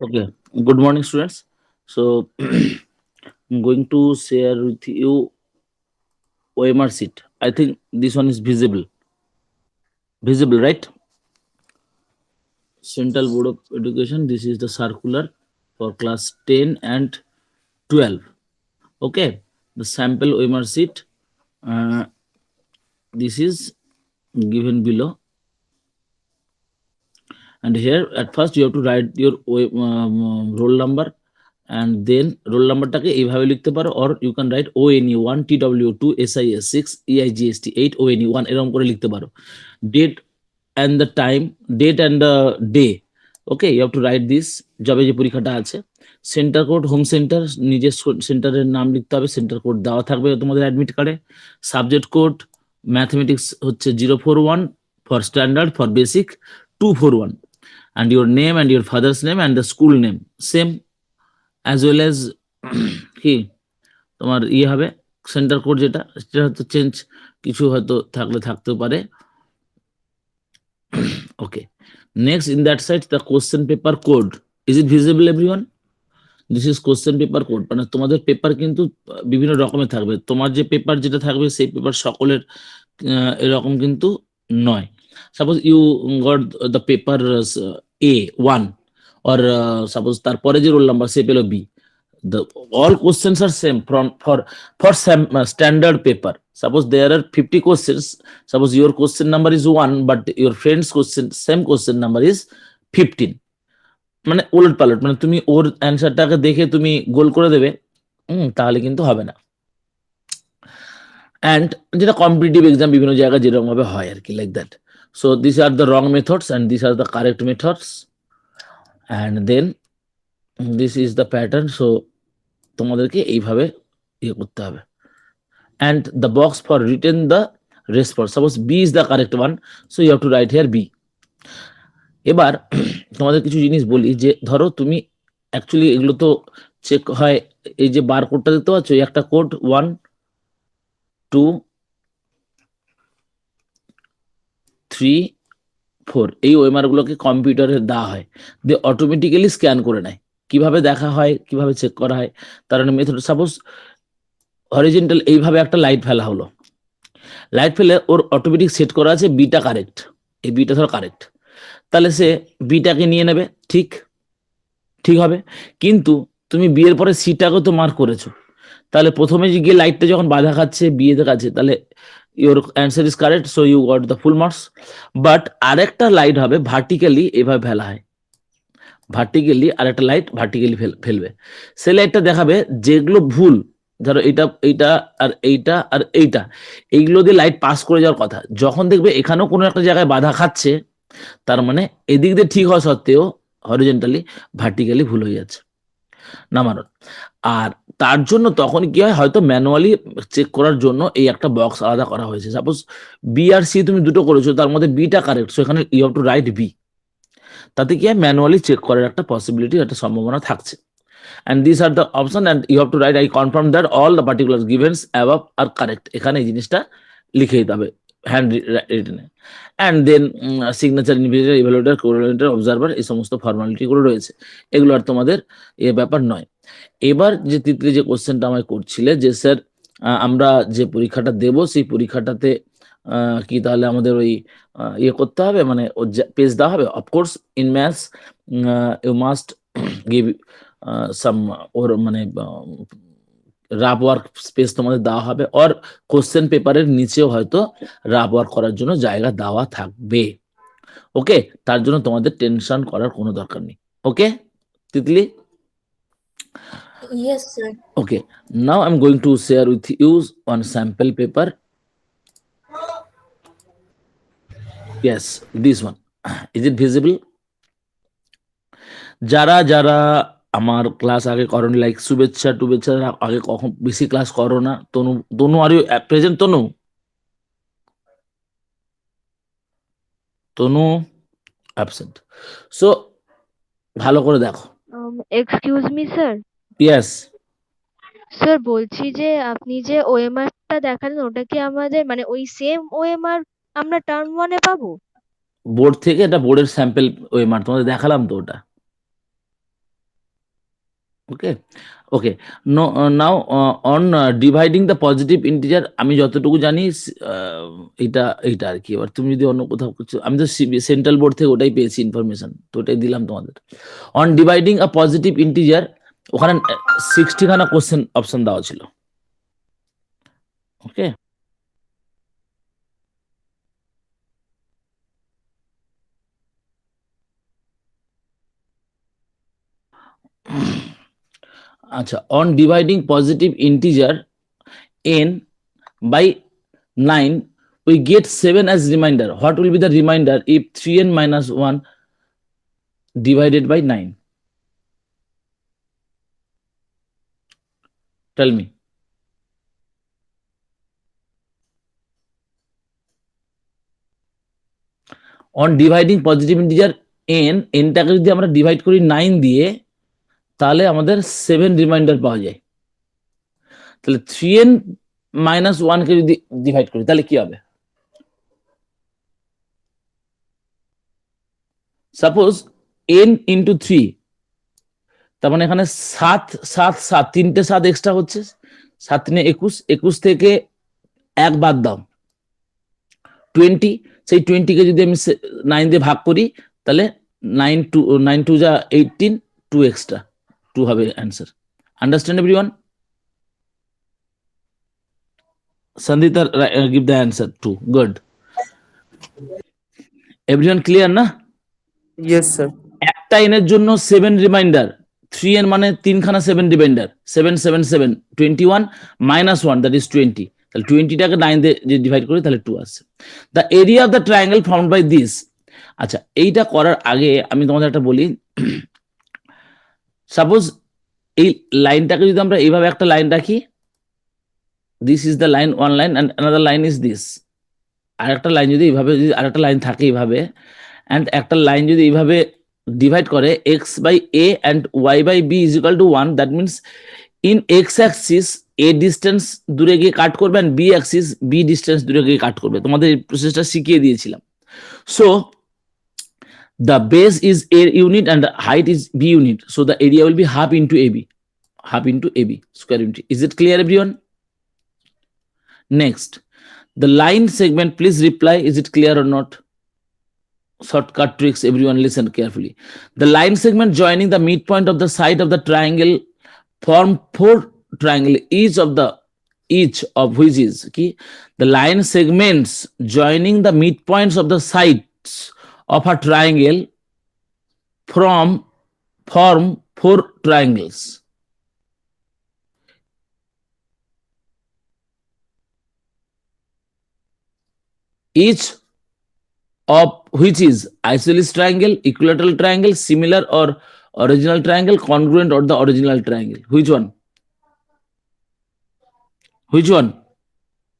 Okay, good morning, students. So, I'm going to share with you OMR sheet. I think this one is visible. Visible, right? Central Board of Education. This is the circular for class 10 and 12. Okay, the sample OMR sheet. Uh, this is given below. And here, at first, you have to write your roll number and then roll numberটাকে এইভাবে লিখতে পারো, or you can write ONE1 TW2 SIS6 EIGST8 ONE1 এরকম করে লিখতে পারো। Date and the time, date and the day. Okay, you have to write this যবে যে পরীক্ষাটা আছে। সেন্টার কোড, হোম সেন্টার, নিজের সেন্টারের নাম লিখতে হবে, সেন্টার কোড দেওয়া থাকবে তোমাদের অ্যাডমিট কার্ডে। সাবজেক্ট কোড ম্যাথমেটিক্স হচ্ছে 041, for standard, for basic 241, and your name and your father's name and the school name same, as well as কি তোমার হবে সেন্টার কোড, যেটা সেটা হয়তো চেঞ্জ কিছু হয়তো থাকতেও পারে। Okay, next in that side the question paper code, is it visible everyone? This is question paper code. মানে তোমাদের পেপার কিন্তু বিভিন্ন রকমের থাকবে, তোমার যে পেপার যেটা থাকবে সেই পেপার সকলের এরকম কিন্তু নয়। Suppose you got the paper A1, or suppose তারপরে যে রোল নাম্বার সে পেলো B, the all questions are same for some standard paper. Suppose there are 50 questions, suppose your question number is 1 but your friend's same question number is 15, মানে উলট পালট, মানে তুমি ওর অ্যান্সারটাকে দেখে তুমি গোল করে দেবে, তাহলে কিন্তু হবে না। অ্যান্ড যেটা কম্পিটিটিভ এক্সাম বিভিন্ন জায়গায় যেরকম ভাবে হয় আর কি, like that. So this are the wrong methods and this are the correct methods, and then this is the pattern. So তোমাদেরকে এইভাবে ইয়ে করতে হবে। And the box for written the response, suppose B is the correct one, so you have to write here B. এবার তোমাদের কিছু জিনিস বলি, যে ধরো তুমি অ্যাকচুয়ালি এগুলো তো চেক হয়, এই যে বার কোডটা দেখতে পাচ্ছ, একটা কোড 1 2 3 4, এই ওএমআর গুলোকে কম্পিউটারে দেওয়া হয়, দিয়ে অটোমেটিক্যালি স্ক্যান করে নেয়। কিভাবে দেখা হয়, কিভাবে চেক করা হয়, তার মেথড, সাপোজ হরিজেন্টাল এইভাবে একটা লাইট ফেলা হলো, লাইট ফেলে ওর অটোমেটিক সেট করা আছে বিটা কারেক্ট, এই বিটা ধরো কারেক্ট, তাহলে সে বিটাকে নিয়ে নেবে, ঠিক ঠিক হবে। কিন্তু তুমি বি এর পরে সিটাকে তো মার্ক করেছো, তাহলে প্রথমে গিয়ে লাইটটা যখন বাধা খাচ্ছে বিয়ে দেখাচ্ছে, তাহলে your answer is correct, so you got the full marks. But আরেকটা লাইট হবে ভার্টিক্যালি, এভাবে ফেলা হয় ভার্টিক্যালি, আর একটা লাইট ভার্টিক্যালি ফেলবে, সে লাইটটা দেখাবে যেগুলো ভুল, ধরো এইটা এইটা আর এইটা আর এইটা, এইগুলো দিয়ে লাইট পাস করে যাওয়ার কথা, যখন দেখবে এখানেও কোনো একটা জায়গায় বাধা খাচ্ছে, তার মানে এদিক দিয়ে ঠিক হওয়া সত্ত্বেও হরিজেন্টালি ভার্টিক্যালি ভুল হয়ে যাচ্ছে, নাম্বার ওয়ান। আর তার জন্য তখন কি হয়, হয়তো ম্যানুয়ালি চেক করার জন্য এই একটা বক্স আলাদা করা হয়েছে, সাপোজ বি আর সি তুমি দুটো করেছো, তার মধ্যে বিটা কারেক্ট, সো এখানে you have to write B, তাতে কি হয় ম্যানুয়ালি চেক করার একটা পসিবিলিটি, একটা সম্ভাবনা থাকছে। and these are the option and you have to write I confirm that all the particulars given above are correct, এখানে এই জিনিসটা লিখে দিতে হবে হ্যান্ড রিটেনে। And then signature, invigilator, evaluator, coordinator, observer, এই সমস্ত ফর্মালিটি গুলো রয়েছে, এগুলো আর তোমাদের এ ব্যাপার নয়। এবার যে তৃতীয় যে কোশ্চেনটা আমায় করছিলে, যে স্যার আমরা যে পরীক্ষাটা দেব সেই পরীক্ষাটাতে কি তাহলে আমাদের ওই ইয়ে করতে হবে, মানে পেজ দেওয়া হবে? Of course in maths you must give some, or মানে রাফ ওয়ার্ক স্পেস তোমাদের দেওয়া হবে, আর কোশ্চেন পেপারের নিচেও হয়তো রাফ ওয়ার্ক করার জন্য জায়গা দেওয়া থাকবে। ওকে, তার জন্য তোমাদের টেনশন করার কোনো দরকার নেই। ওকে Titli? Yes, sir. Okay, now I'm going to share with you one sample paper. Yes, this one. Is it visible? যারা যারা আমার ক্লাস আগে করো, লাইক শুভেচ্ছা টুভেচ্ছা, আগে কখন বেশি ক্লাস করো না, Tanu, Tanu are you present? Tanu, Tanu absent. So ভালো করে দেখো। Excuse me sir. Yes, sir বলছি যে আপনি যে ওএমআর টা দেখালেন ওটা কি আমাদের মানে ওই সেম ওএমআর আমরা টার্ম ওয়ানে পাবো? বোর্ড থেকে, এটা বোর্ডের স্যাম্পল ওএমআর তোমাদের দেখালাম তো ওটা। Okay okay no now on dividing the positive integer আমি যতটুকু জানি এটা এইটা আর কি। এবার তুমি যদি অন্য কোথাও কিছু, আমি তো সেন্ট্রাল বোর্ড থেকে ওটাই পেয়েছি ইনফরমেশন, তো ওটাই দিলাম তোমাদের। On dividing a positive integer, ওখানে 60খানা কোশ্চেন অপশন দেওয়া ছিল। ওকে আচ্ছা, on dividing positive integer n by 9 we get 7 as reminder. What will be the reminder if 3n minus 1 divided by 9? Tell me. On dividing positive integer n, nটাকে যদি আমরা divide করি 9 দিয়ে, তাহলে আমাদের 7 রিমাইন্ডার পাওয়া যায়। তাহলে 3n minus 1 কে যদি ডিভাইড করি তাহলে কি হবে? সাপোজ n ইন্টু 3, তার মানে এখানে 7 7 7 তিনটে 7 এক্সট্রা হচ্ছে, 7 3 21, 21 থেকে 1 বাদ দাও 20, সেই 20 কে যদি আমি 9 দিয়ে ভাগ করি তাহলে 9 2 যা 18, 2 এক্সট্রা, 2 হবে answer. Understand everyone? Sandita give the answer 2. Good. Everyone clear না? Yes, sir. একটা n এর জন্য 7 রিমাইন্ডার, 3n মানে 3খানা 7 রিমাইন্ডার, 7 7 7 21 minus 1 that is 20, তাহলে 20টাকে 9 দিয়ে যে ডিভাইড করি তাহলে 2 আসছে। The area of the triangle found by this. আচ্ছা, এইটা করার আগে আমি তোমাদের একটা বলি, সাপোজ এই লাইনটাকে যদি আমরা এইভাবে একটা লাইন রাখি, this is the line, one line and another line is this, আর একটা লাইন যদি এইভাবে, যদি আরেকটা লাইন থাকে এইভাবে, অ্যান্ড একটা লাইন যদি এইভাবে ডিভাইড করে x by a and y by b is equal to 1, that means in x axis a distance দূরে গিয়ে কাট করবে and b axis b distance দূরে গিয়ে কাট করবে। তোমাদের এই প্রসেসটা শিখিয়ে দিয়েছিলাম। So the base is a unit and the height is b unit, so the area will be half into ab, half into ab square unit. Is it clear everyone? Next, the line segment, please reply, is it clear or not? Shortcut tricks, everyone listen carefully. The line segment joining the midpoint of the side of the triangle form 4 triangle, each of which is key. The line segments joining the midpoints of the sides of a triangle form 4 triangles. Each of which is isosceles triangle, equilateral triangle, similar or original triangle, congruent or the original triangle. Which one? Which one?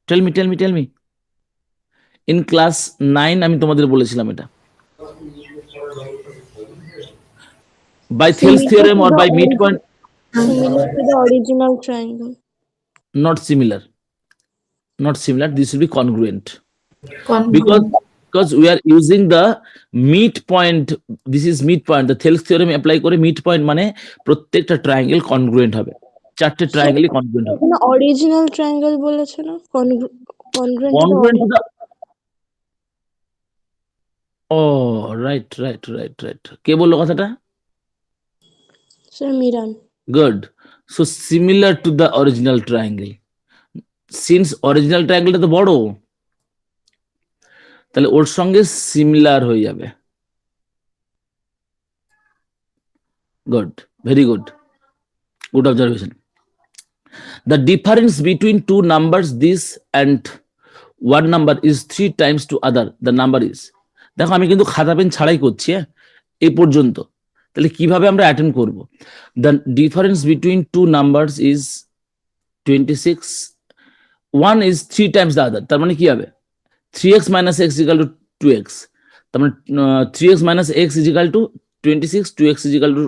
Tell me. In class 9 আমি তোমাদের বলেছিলাম এটা। By Thales theorem or by midpoint? Similar to the original triangle. Not similar. This will be congruent. Congruent. Because we are using the midpoint. This is midpoint. The Thales theorem apply করে midpoint মানে প্রত্যেকটা triangle congruent হবে, 4টে ট্রায়াঙ্গেলই congruent হবে। না original triangle বলেছে না, congruent to Congruent to the, oh right. কে বললো কথাটা? Sir Miran. Good. So similar to the original triangle. Since original triangle টা তো বড়, তাহলে ওর সঙ্গে সিমিলার হয়ে যাবে। Good, very good observation. The difference between two numbers, this and one number, is 3 times to other. The number is, দেখো আমি কিন্তু খাতা পেন ছাড়াই করছি এই পর্যন্ত, তাহলে কিভাবে আমরা অ্যাটেন্ড করব? The difference between two numbers is 26, one is 3 times the other, তার মানে কি হবে? 3x minus x is equal to 2x, তার মানে 3x minus x is equal to 26, 2x is equal to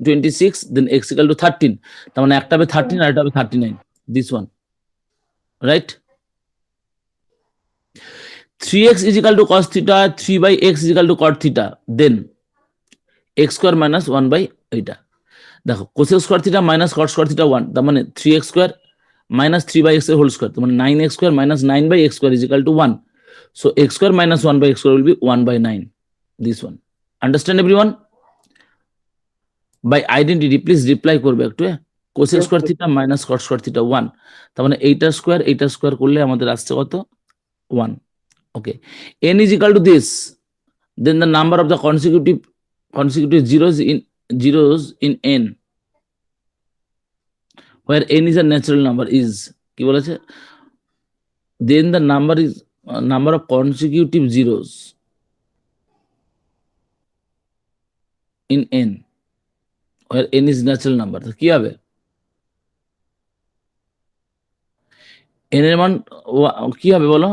26, then x is equal to 13, তার মানে একটা হবে 13 আর একটা হবে 39, this one, right? 3x is equal to cos theta, 3 by x is equal to cot theta, then x square minus 1 by eta. দেখো cosec square theta minus cot square theta 1, তার মানে 3x square minus 3 by x whole square, তার মানে 9x square minus 9 by x square is equal to 1. So x square minus 1 by x square will be 1 by 9. This one. Understand everyone? By identity, please reply করবে একটু। Cosec square theta minus cot square theta 1, তার মানে এইটা square করলে আমাদের আসছে কত? 1. Okay. n is equal to this. Then the number of the consecutive zeros in n, where n is a natural number, is কি বলেছে? Then the number of consecutive zeros in n, where n is natural number, তো কি হবে? n এর মান কি হবে বলো?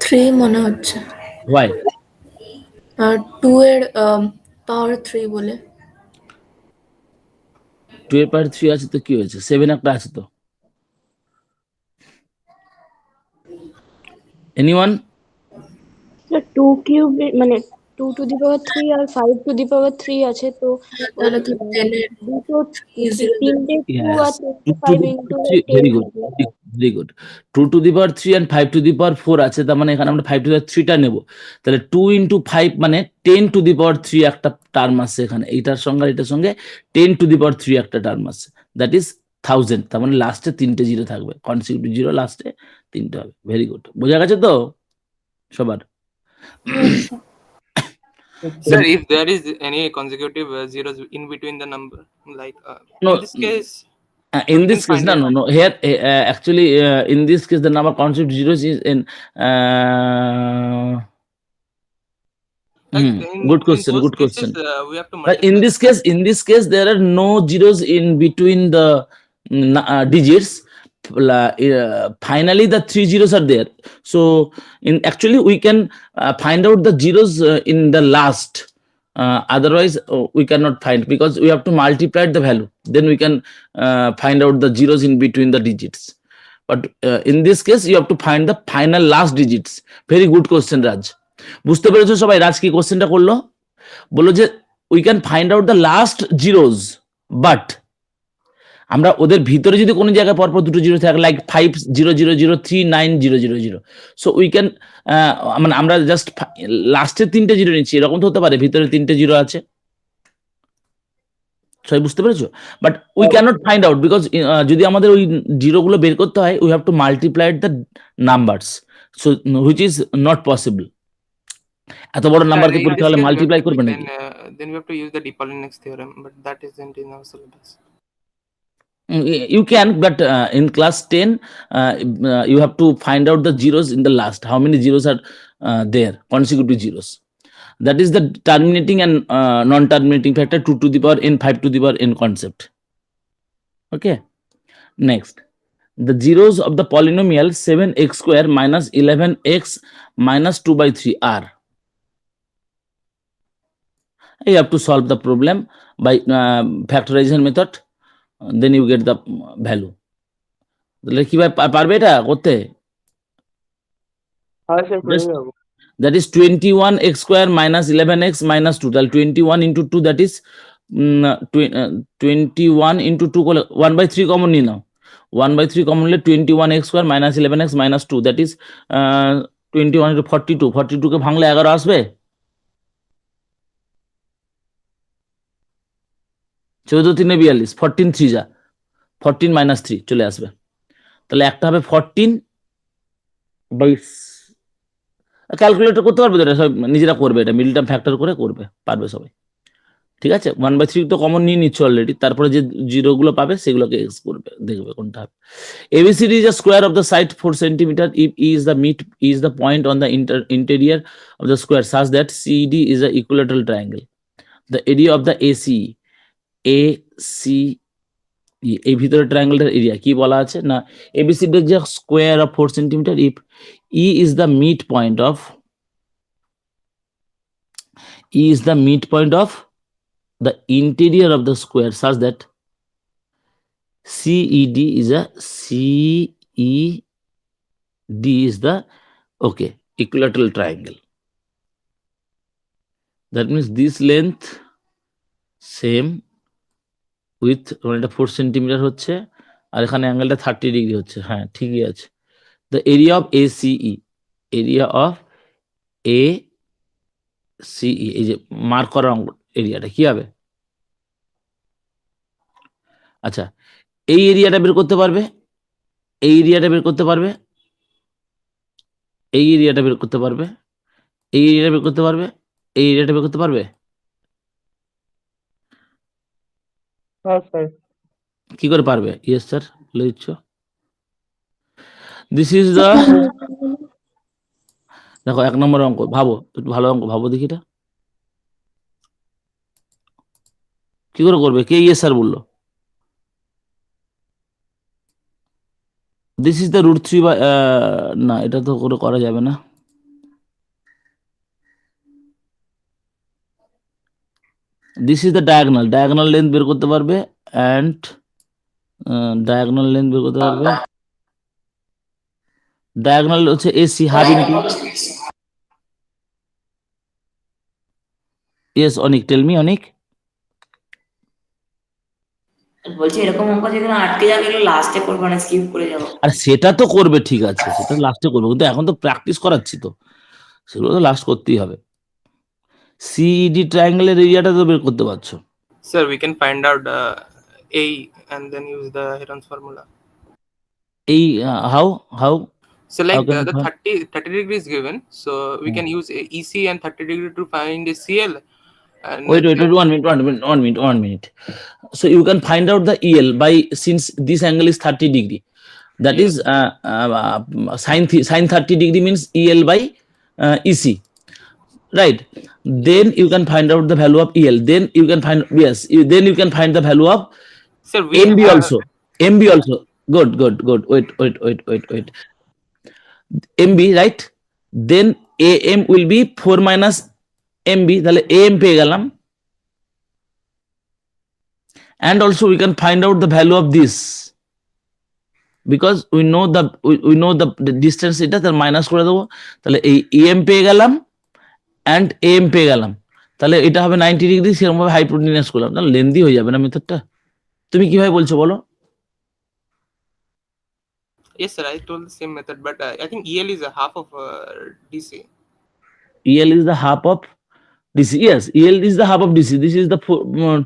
থ্রি মনে হচ্ছে, Why? আর 2 এর পাওয়ার 3 বলে। 2 এর পাওয়ার 3 আছে তো কি হয়েছে? 7 একটা আছে তো। Anyone? 2 কিউব মানে 2 to the power 3 R 5 to the পাওয়ার 3 আছে, তো তাহলে তো 10 এর দুটো তিনটে 2 আর Yes. 2 to 5 the into power 3, 10 very good. Very good. 2 to the power 3 and 5 to the power 4 আছে, তার মানে এখানে আমরা 5 to the power 3 টা নেব। তাহলে 2 into 5 মানে 10 to the power 3 একটা টার্ম আছে এখানে, এইটার সঙ্গে আর এটার সঙ্গে 10 to the power 3 একটা টার্ম আছে, দ্যাট ইজ 1000। তার মানে লাস্টে 3টে জিরো থাকবে, কনসিকিউটিভ জিরো লাস্টে 3টে হবে। ভেরি গুড, বোঝা গেছে তো সবার? Sir, if there is any consecutive zeros in between the number, like No, in this case, in we this can case, find no, it. no. Here, actually, in this case, the number consecutive zeros is in. Like Good in question. those Good question. cases, we have to But multiply. in this case, there are no zeros in between the digits. Finally, the 3 zeros are there. So, actually, we can find out the zeros in the last. Otherwise, we cannot find, because we have to multiply the value. Then we can find out the zeros in between the digits. But in this case, you have to find the final last digits. Very good question, Raj. বুঝতে পেরেছো সবাই? রাজ কি কোশ্চেনটা করলো? বললো যে we can find out the last zeros, but আমরা ওদের ভিতরে যদি কোনো জায়গায় পরপর দুটো জিরো থাকে, লাইক 50003900, সো উই ক্যান মানে আমরা জাস্ট লাস্টের 3টে জিরো নিচ্ছি, এরকম তো হতে পারে ভিতরে 3টে জিরো আছে। সবাই বুঝতে পেরেছো? But we can't find out, because যদি আমাদের ওই জিরোগুলো বের করতে হয়, we have to multiply the numbers, so which is not possible. এত বড় নাম্বারকে In পরীক্ষা this হলে case, we have multiply to- করবে নাকি? then we have to use the de Pauline's theorem, but that isn't in our syllabus. You can, but in class 10, you have to find out the zeros in the last. How many zeros are there? Consecutive zeros. That is the terminating and non-terminating factor 2 to the power n, 5 to the power n concept. Okay. Next, the zeros of the polynomial 7x square minus 11x minus 2 by 3 are. You have to solve the problem by factorization method. Then you get the value. তাহলে কিভাবে পারবে এটা করতে? That is 21x square minus 11x minus 2. তাহলে 21 into 2, that is 21 into 2, 1 by 3 common নিয়ে নাও। 1 by 3 common নিলে 21x square minus 11x minus 2, that is 21 into 42. 42 কে ভাঙলে 11 আসবে? 14 3 42, 14 3 যা 14 minus 3 চলে আসবে। তাহলে একটা হবে 14 বাই, ক্যালকুলেটর করতে পারবে তো, এটা সব নিজেরা করবে, এটা মিডল টার্ম ফ্যাক্টর করে করবে, পারবে সবাই। ঠিক আছে, 1 by 3 তো কমন নিয়ে নিচ্ছে অলরেডি, তারপরে যে জিরোগুলো পাবে সেগুলোকে এক্স করবে, দেখবে কোনটা হবে। ABCD is a square of the side 4 centimeter if E is the point on the interior of the square such that CD is a equilateral triangle. The area of the AC এই ভিতরে ট্রায়াঙ্গেলটার area কি বলা আছে না, ABCD is a square of 4 centimeter if E is the midpoint of the interior of the square such that CED is a CED is the okay equilateral triangle. That means this length same with এটা 4 centimetre হচ্ছে আর এখানে অ্যাঙ্গেলটা 30 degree হচ্ছে। হ্যাঁ ঠিকই আছে। The area of ACE, area of ACE এই যে mark করা এরিয়াটা কি হবে? আচ্ছা এই এরিয়াটা বের করতে পারবে, এই এরিয়াটা বের করতে পারবে, এই এরিয়াটা বের করতে পারবে, এই এরিয়াটা বের করতে পারবে, এই এরিয়াটা বের করতে পারবে? হ্যাঁ স্যার। কি করে পারবে? ইয়েস স্যার বলে দিচ্ছ। দিস ইজ দ্য দেখো 1 নম্বর অঙ্ক ভাবো, একটু ভালো অঙ্ক ভাবো দেখি এটা কি করে করবে? কে ইয়েস স্যার বললো? দিস ইজ দ্য √3 বা না এটা তো করে করা যাবে না। This is the diagonal length বের করতে পারবে অ্যান্ড ডায়াগোনাল লেন্থ বের করতে পারবে। ডায়াগোনাল হচ্ছে এসি হাফ ইনটু ইয়েস অনিক টেল মি অনিক। বলছি এরকম অঙ্ক যেগুলো আটকে যাবে এগুলো লাস্টে করবো না, স্কিপ করে যাবো। আর সেটা তো করবে ঠিক আছে, সেটা লাস্টে করবে, কিন্তু এখন তো প্র্যাকটিস করাচ্ছি তো সেগুলো তো লাস্ট করতেই হবে। সিইডি ট্রায়াঙ্গেলের এরিয়াটা তো বের করতে পারছো। Sir, we can find out A and then use the Heron's formula. এই how So like Okay, the fine. 30 degree is given, so we can use EC and 30 degree to find the CL. And wait 1 minute. So you can find out the EL by, since this angle is 30 degree, that is sin 30 degree means EL by EC, right? Then you can find out the value of EL, then you can find then you can find the value of sir, we MB also. Good wait MB, right? Then AM will be 4 minus MB, তাহলে AM পেয়ে গেলাম। And also we can find out the value of this because we know the distance এটা তার minus করে দেবো, তাহলে এই EM পেয়ে গেলাম and AM পেয়ে গেলাম, তাহলে এটা হবে 90 ডিগ্রি, সেরকম ভাবে হাইপোটেনিয়াস করলাম, তাহলে লেন্দি হয়ে যাবে না মেথডটা? তুমি কিভাবে বলছো বলো? yes sir, I told the same method, but I think EL is a half of DC. EL is the half of DC. Yes, EL is the half of DC. This is the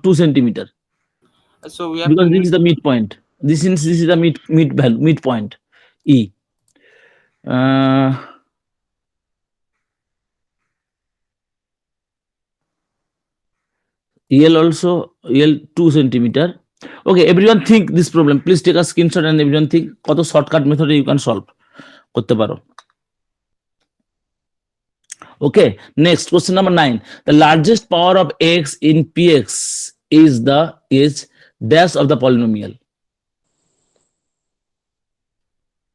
2 centimeter. So we have Because to this is the midpoint. This is the midpoint. E. EL also EL 2 centimeter. Okay, everyone think this problem. Please take a screenshot and everyone think কত shortcut method you can solve করতে পারো। Okay, next question number 9. The largest power of x in px is dash of the polynomial.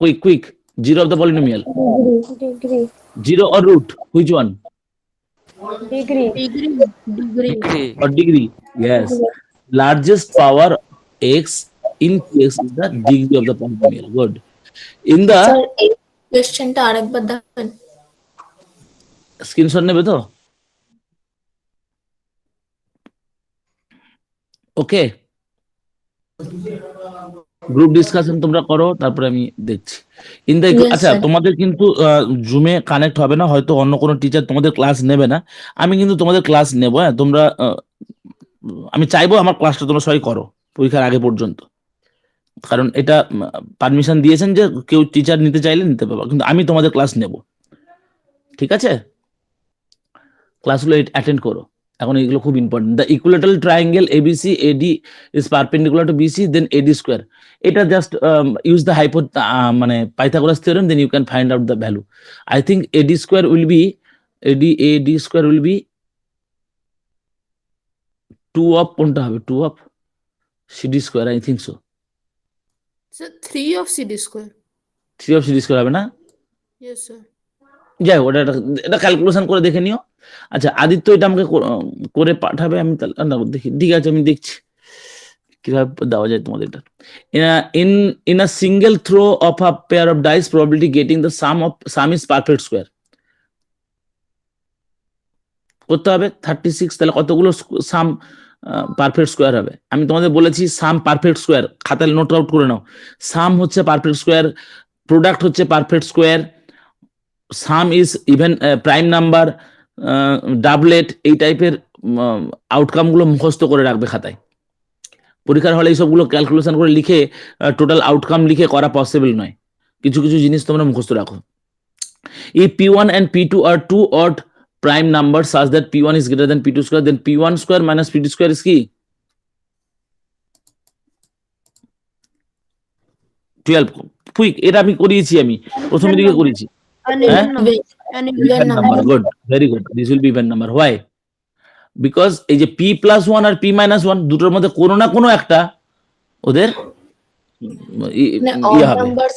Quick. 0 of the polynomial. Degree. 0 or root. Which one? Degree. Or degree? Yes. Largest power x in px is the degree of the polynomial. Good. In the sir এই কোয়েশ্চেনটা আরেকবার দেখাবেন। Screenshot নেবে তো? ওকে, group discussion তোমরা করো, তারপরে আমি দেখছি। Yes, আচ্ছা sir. তোমাদের কিন্তু জুমে কানেক্ট হবে না, হয়তো অন্য কোনো টিচার তোমাদের ক্লাস নেবে না, আমি কিন্তু তোমাদের ক্লাস নেবো। হ্যাঁ তোমরা আমি চাইবো আমার ক্লাসটা তোমরা সবাই করো পরীক্ষার আগে পর্যন্ত, কারণ এটা পারমিশন দিয়েছেন যে কেউ টিচার নিতে চাইলে নিতে পারবে, কিন্তু আমি তোমাদের ক্লাস নেব, ঠিক আছে? ক্লাসগুলো অ্যাটেন্ড করো। এখন এগুলো খুব important. The equilateral triangle ABC AD is perpendicular to BC then AD square. এটা জাস্ট ইউজ দ্য মানে Pythagoras theorem, then you can find out the value. I think AD square will be AD square will be 2 of কোনটা হবে? 2 of CD square, I think so. Sir 3 of CD square. 3 of CD square হবে না? Yes sir. যাই হোক, এটা calculation করে দেখে নিও। আচ্ছা আদিত্য এটা আমাকে করে পাঠাবে, আমি তাহলে দেখি। ঠিক আছে আমি দেখছি। কিভাবে দেওয়া যায় তোমাদের এটা? In a single throw of a pair of dice, probability getting the sum is perfect square. করতে হবে 36, তাহলে কতগুলো সাম পারফেক্ট স্কোয়ার হবে? আমি তোমাদের বলেছি সাম পারফেক্ট স্কোয়ার, খাতায় নোট আউট করে নাও। সাম হচ্ছে পারফেক্ট স্কোয়ার, প্রোডাক্ট হচ্ছে perfect square, sum is even prime number, doublet, এই টাইপের আউটকাম গুলো মুখস্থ করে রাখবে খাতায়। পরীক্ষার হলে এইসবগুলো ক্যালকুলেশন করে লিখে টোটাল আউটকাম লিখে করা পসিবল নয়। কিছু কিছু জিনিস তোমরা মুখস্থ রাখো। If P1 and P2 are two odd prime numbers such that P1 is greater than P2 square, then P1 square minus P2 square is কি? 12. কুইক, এটা আমি করিয়েছি, আমি প্রথম দিকে করেছি। An হ্যাঁ? an Even even number, number. good, very good. This will be even number. Why? Because এই যে P plus 1 আর P minus 1 দুটোর মধ্যে কোনো না কোনো একটা ওদের মানে ইয়ে odd হবে। numbers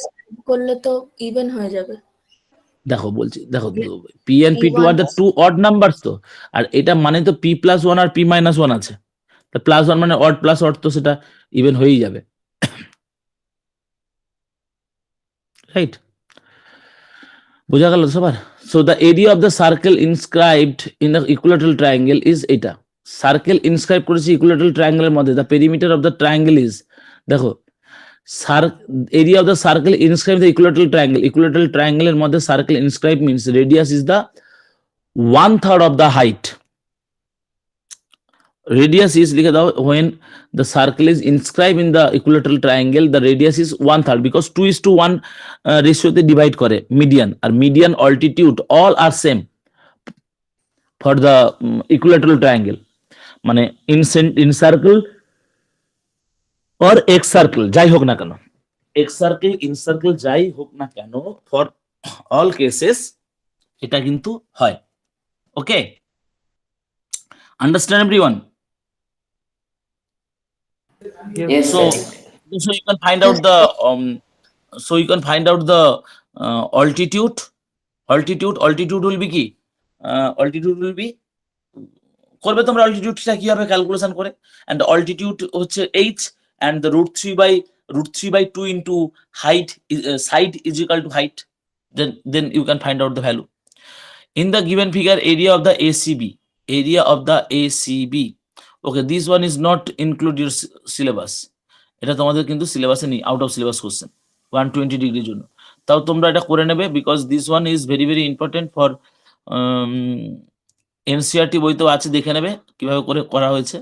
করলে তো even হয়ে যাবে। দেখো বলছি, দেখো P and P2 P1 are the two odd numbers তো, আর এটা মানে তো P plus 1 আর P minus 1 আছে, তা প্লাস 1 মানে odd plus odd, তো সেটা ইভেন হয়েই যাবে, রাইট? বোঝা গেল সবার? So the area of the circle inscribed in the equilateral triangle is, এটা সার্কেল ইনস্ক্রাইব করেছি ইকুইলেটারাল ট্রায়াঙ্গেলের মধ্যে, the perimeter of the triangle is, দেখো area of the circle inscribed the equilateral triangle. Equilateral triangle এর মধ্যে circle inscribed means radius is the 1/3 of the height. Radius is, লিখে দাও, when the circle is inscribed in the equilateral triangle, the radius is 1/3, because 2:1 ratio তে divide করে median, R median, altitude all are same for the equilateral triangle, মানে in circle or x circle যাই হোক না কেন, x circle in circle যাই হোক না কেন, for all cases এটা কিন্তু হয়। ওকে, understand everyone? Yes, So sir. you can find out the altitude will be কি, altitude will be, করবে তোমরা altitudeটা কি হবে ক্যালকুলেশন করে, and altitude হচ্ছে h, and the √3/2 into height, side is equal to height, then you can find out the value. In the given figure, area of the ACB, okay, this one is not include your syllabus, এটা তোমাদের কিন্তু সিলেবাসে নেই, out of syllabus question 120 ডিগ্রির জন্য, তাও তোমরা এটা করে নেবে, because this one is very very important for NCERT বইতেও আছে, দেখে নেবে কিভাবে করে করা হয়েছে।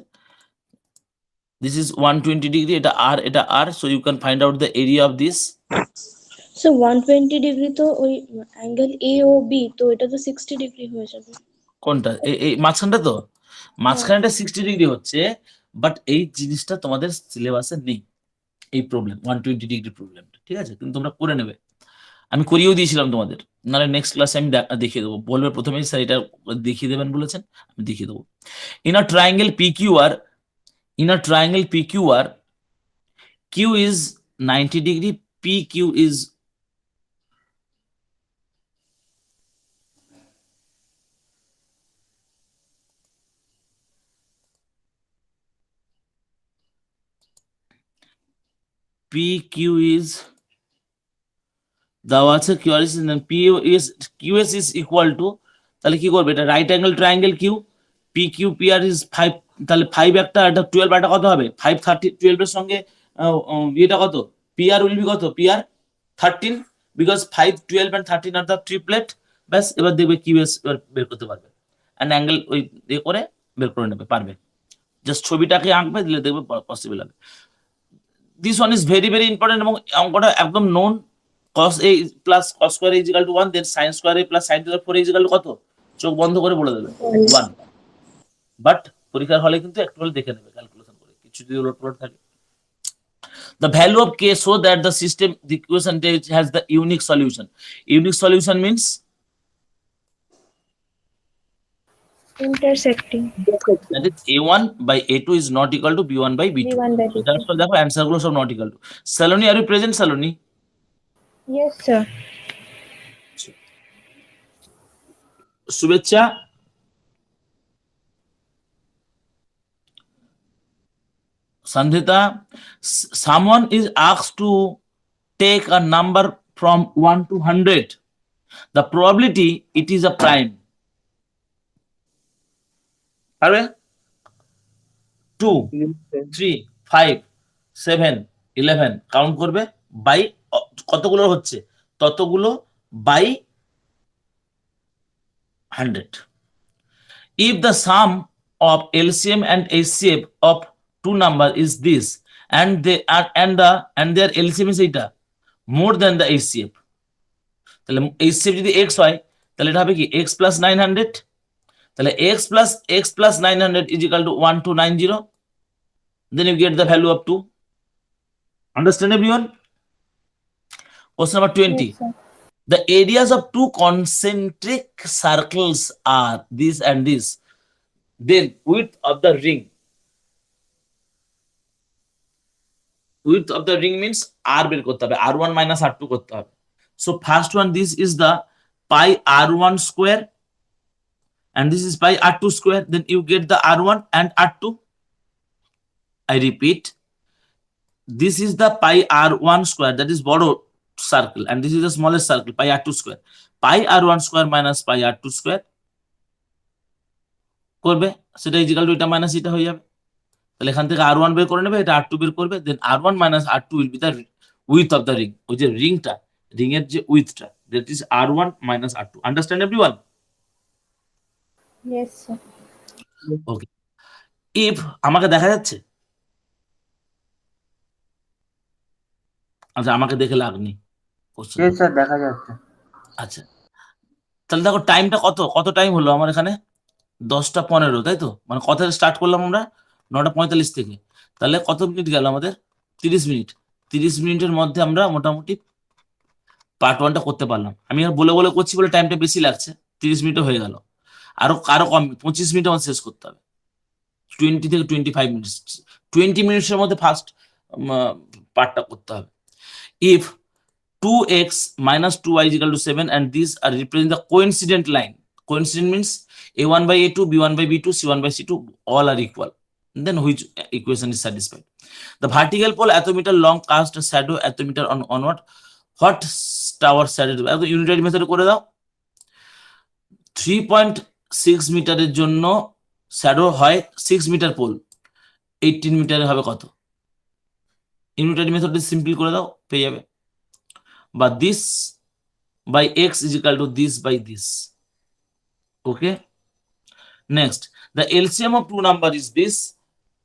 This is 120 degree, এটা r, so you can find out the area of this. So 120 degree তো ওই অ্যাঙ্গেল এ ও বি, তো এটা তো 60 ডিগ্রি হয়ে যাবে। কোনটা? এই মাঝখানটা তো, মাঝখানটা 60 ডিগ্রি হচ্ছে, বাট এই জিনিসটা তোমাদের সিলেবাসে নেই, এই প্রবলেম 120 ডিগ্রি প্রবলেমটা, ঠিক আছে? কিন্তু তোমরা করে নেবে, আমি করিয়েও দিয়েছিলাম তোমাদের, নাহলে নেক্সট ক্লাসে আমি দেখিয়ে দেবো, বলবে প্রথমেই স্যার এটা দেখিয়ে দেবেন বলেছেন, আমি দেখিয়ে দেবো। In a triangle PQR, Q is 90 degree, PQ is দেওয়া আছে, QS is equal to, তাহলে কি করবে, এটা right angle triangle Q, PQPR is 5, তাহলে 5 একটা, এটা 12, এটা কত হবে 5, 30, 12 এর সঙ্গে এটা কত, PR will be কত, PR 13, because 5, 12 and 13 are the triplet, ব্যাস এবার দেখবে QS বের করতে পারবে, অ্যান্ড অ্যাঙ্গেল ওই দিয়ে করে বের করে নেবে পারবে, জাস্ট ছবিটাকে আঁকবে, দিলে দেখবে পসিবল হবে। This one is very very important, এবং অঙ্কটা একদম known, cos A plus cos square A is equal to 1, then sin square A plus sin square 4 A is equal to কত, চোখ বন্ধ করে বলে দেবে 1, বাট পরীক্ষার হলে কিন্তু একটু হলে দেখে নেবে ক্যালকুলেশন করে, কিছু যদি উলট থাকে। The value of K so that the system, the equation has the unique solution. Unique solution means intersecting, that is A1 by A2 is not equal to B1 by B2. B1 by B2. That's why দেখো answer গুলো সব not equal to. Saloni, are you present, Saloni? Yes sir. শুভেচ্ছা, Sandhita, someone is asked to take a number from 1 to 100. The probability it is a prime. পারবে? 2, Yes, sir. 3, 5, 7, 11 count করবে by কতগুলো হচ্ছে ততগুলো by 100. If the sum of LCM and HCF of two number is this and their LCM is এটা more than the HCF, তাহলে HCF যদি x হয় তাহলে এটা হবে কি x plus 900, তাহলে x plus 900 is equal to 1290. Then you get the value of 2. Understand everyone? Question number 20. Yes, sir. The areas of two concentric circles are this and this. Then width of the ring. Width of the ring means R বের করতে হবে, R1 minus R2 করতে হবে. So first one, this is the pi R1 square and this is pi R2 square. Then you get the R1 and R2. I repeat, this is the pi R1 square, that is বড় circle, and this is the smallest circle, pi R2 square. Pi R1 square minus pi R2 square করবে, সেটা is equal two এটা minus এটা হয়ে যাবে। তাহলে এখান থেকে R1 বের করে নেবে, এটা R2 বের করবে, দেন R1 minus R2 will be the width of the ring. ওই যে রিংটা, রিং এর যে উইথটা, that is R1 minus R2. Understand everyone? Yes, sir. Okay. If আমাকে দেখা যাচ্ছে, আচ্ছা আমাকে দেখে লাভ নেই। Question. Yes, sir, দেখা যাচ্ছে। আচ্ছা তাহলে দেখো টাইমটা কত টাইম হলো আমার এখানে 10:15, তাই তো? মানে কত স্টার্ট করলাম আমরা 9:45 থেকে, তাহলে কত মিনিট গেল আমাদের 30 মিনিট। 30 মিনিটের মধ্যে আমরা মোটামুটি পার্ট 1টা করতে পারলাম। আমি আর বলে করছি বলে টাইমটা বেশি লাগছে, 30 মিনিটও হয়ে গেল। আরো কম 25 মিনিট আমাদের শেষ করতে হবে, 20 থেকে 25 মিনিট, 20 মিনিটের মধ্যে ফার্স্ট পার্টটা করতে হবে। If 2x minus 2y is equal to 7 and these are representing the coincident line. Coincident means a1 by a2, b1 by b2, c1 by c2 all are equal. Then which equation is satisfied? The vertical pole attometer long cast a shadow attometer onward. What tower shadow? Unitary method করে দাও। 3.6 মিটারের জন্য shadow হয় 6 metre pole, 18 মিটারে হবে কত? Unitary মেথডে simple করে দাও, পেয়ে যাবে। But this by x is equal to this by this. Okay. Next, the LCM of two number is this.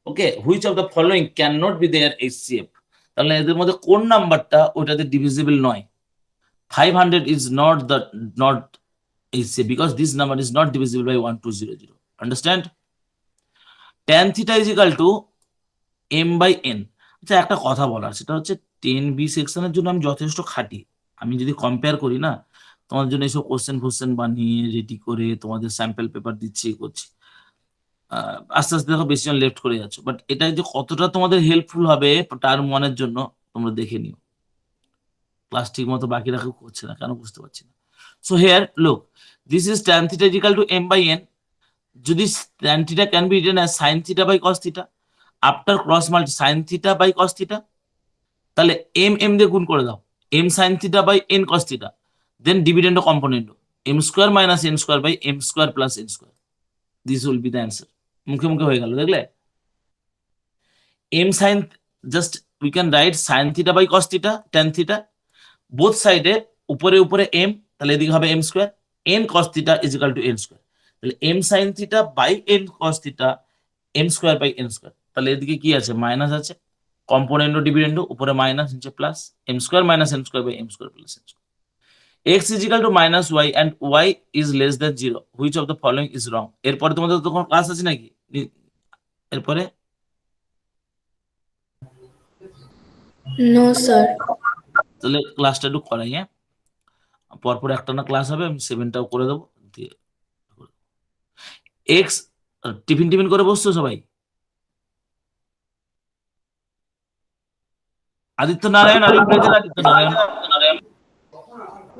Okay, which of the following cannot be their HCF? তাহলে এদের মধ্যে কোন নাম্বারটা ওটাতে ডিভিজিবল নয়? 500 is not HCF because this number is not divisible by 1200. Understand? Tan theta is equal to m by n. আচ্ছা একটা কথা বলার, সেটা হচ্ছে 10B সেকশনের জন্য আমি যথেষ্ট খাটি। আমি যদি কম্পেয়ার করি না, তোমাদের জন্য এইসব কোশ্চেন বানিয়ে রেডি করে তোমাদের স্যাম্পল পেপার দিচ্ছি, করছি, আস্তে আস্তে দেখো বেশি জন লেফট করে যাচ্ছ, বাট এটা যে কতটা তোমাদের হেল্পফুল হবে টার্ম 1-এর জন্য তোমরা দেখে নিও। ক্লাস ঠিক মতো বাকি রাখা করছে না কেন বুঝতে পারছি না। So here look, this is tan theta is equal to m by n. যদি tan theta can be written as sin theta by cos theta after cross multiply sin theta by cos theta, তাহলে m দিয়ে গুণ করে দাও, m sin theta by n cos theta, then dividend component m square minus n square by m square plus n square. This will be the answer. মুখে হয়ে গেল, দেখলে? m sin, just we can write sin theta by cos theta, tan theta, both side উপরে m, তাহলে এদিকে হবে m square, n cos theta is equal to n square. তাহলে m sin theta by n cos theta, m square by n square. তাহলে এদিকে কি আছে? Minus আছে, কম্পোনেন্ট ও ডিভিডেন্ড উপরে মাইনাস, নিচে plus, m square minus n square by m square plus n square. x is equal to minus y and y is less than 0. Which of the following is wrong? এরপরে তোমাদের তো কোনো class আছে নাকি? এরপরে No, sir. তাহলে ক্লাসটা একটু করাই, হ্যাঁ? পরপর একটা না ক্লাস হবে, আমি 7টাও করে দেবো। এক্স টিফিন করে বসছো সবাই? Aditya Narayan, Aditya Narayan.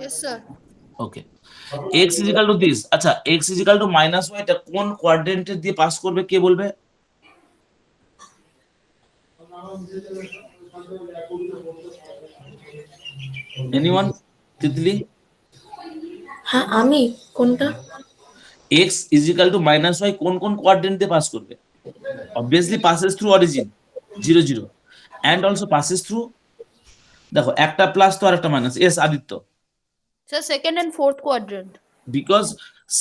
Yes, sir. Okay, x is equal to this. আচ্ছা, x is equal to minus y, এটা কোন কোয়াড্রেন্টে দিয়ে পাস করবে কে বলবে? এনিওয়ান? তিতলি? হ্যাঁ আমি কোনটা? x is equal to minus y কোন কোন কোয়াড্রেন্ট দিয়ে পাস করবে? Obviously passes through origin 0 0 and also passes through, দেখো একটা প্লাস তো আর একটা minus. Yes Aditya, Sir, second and fourth quadrant. Because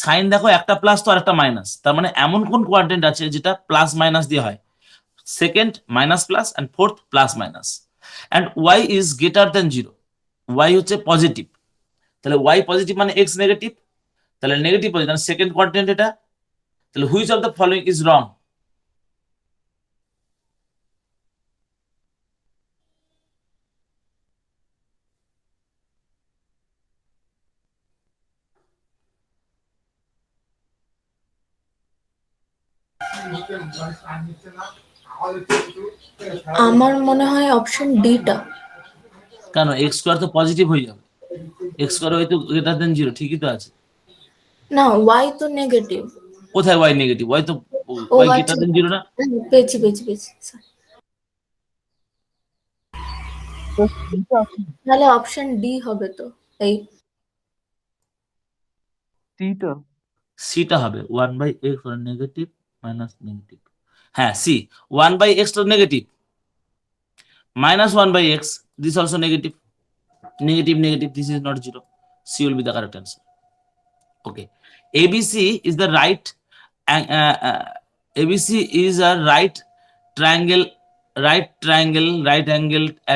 sine দেখো একটা প্লাস তো আর একটা মাইনাস, তার মানে এমন কোন কোয়াড্রেন্ট আছে যেটা প্লাস মাইনাস দিয়ে হয়? Second minus plus and fourth plus minus. And Y is greater than 0, Y হচ্ছে পজিটিভ, তাহলে ওয়াই পজিটিভ মানে এক্স নেগেটিভ, তাহলে নেগেটিভ পজিটিভ, তাহলে সেকেন্ড কোয়াড্রেন্ট এটা। তাহলে which of the following is wrong? আমার মনে হয় অপশন ডিটা। কেন? এক্স স্কোয়ার তো পজিটিভ হয়ে যাবে, এক্স স্কোয়ার হয়তো গ্রেটার দেন 0, ঠিকই তো আছে। না, ওয়াই তো নেগেটিভ। কোথায় ওয়াই নেগেটিভ? ওয়াই তো ও ওয়াই আচ্ছা, গ্রেটার দেন 0 না? পেয়েছি। Sorry. তাহলে অপশন ডি হবে তো, এই Theta. সিটা হবে 1/x নেগেটিভ মাইনাস নেগেটিভ। হ্যাঁ, সি 1/x তো negative, minus 1/x, this also negative, negative, this is not 0. C will be the correct answer. Okay, ABC is the right ABC is a right triangle